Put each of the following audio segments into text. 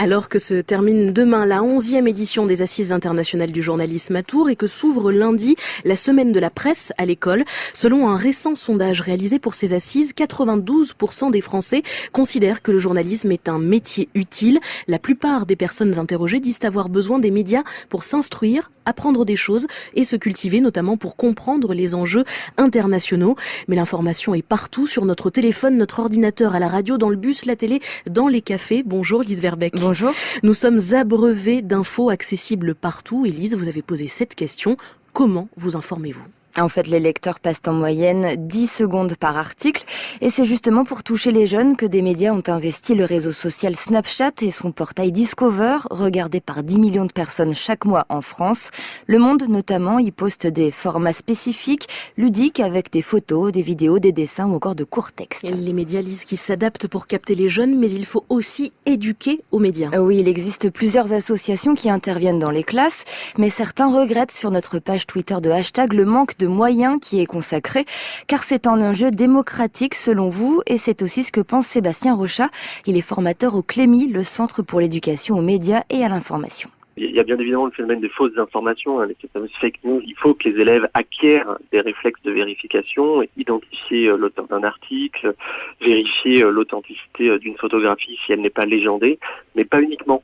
Alors que se termine demain la 11e édition des Assises internationales du journalisme à Tours et que s'ouvre lundi la semaine de la presse à l'école, selon un récent sondage réalisé pour ces assises, 92% des Français considèrent que le journalisme est un métier utile. La plupart des personnes interrogées disent avoir besoin des médias pour s'instruire, apprendre des choses et se cultiver, notamment pour comprendre les enjeux internationaux. Mais l'information est partout, sur notre téléphone, notre ordinateur, à la radio, dans le bus, la télé, dans les cafés. Bonjour Lise Verbeek. Bonjour. Nous sommes abreuvés d'infos accessibles partout. Et Lise, vous avez posé cette question. Comment vous informez-vous ? En fait, les lecteurs passent en moyenne 10 secondes par article. Et c'est justement pour toucher les jeunes que des médias ont investi le réseau social Snapchat et son portail Discover, regardé par 10 millions de personnes chaque mois en France. Le Monde, notamment, y poste des formats spécifiques, ludiques, avec des photos, des vidéos, des dessins ou encore de courts textes. Et les médias, Lise, qui s'adaptent pour capter les jeunes, mais il faut aussi éduquer aux médias. Oui, il existe plusieurs associations qui interviennent dans les classes, mais certains regrettent sur notre page Twitter de hashtag le manque de moyens qui est consacré, car c'est un enjeu démocratique selon vous, et c'est aussi ce que pense Sébastien Rochat. Il est formateur au Clémy, le Centre pour l'éducation aux médias et à l'information. Il y a bien évidemment le phénomène des fausses informations, les fameuses fake news. Il faut que les élèves acquièrent des réflexes de vérification, identifier l'auteur d'un article, vérifier l'authenticité d'une photographie si elle n'est pas légendée, mais pas uniquement.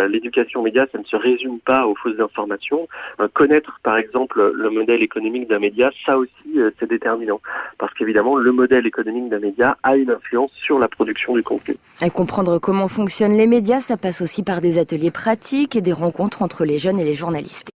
L'éducation aux médias, ça ne se résume pas aux fausses informations. Connaître, par exemple, le modèle économique d'un média, ça aussi, c'est déterminant. Parce qu'évidemment, le modèle économique d'un média a une influence sur la production du contenu. Et comprendre comment fonctionnent les médias, ça passe aussi par des ateliers pratiques et des rencontres entre les jeunes et les journalistes.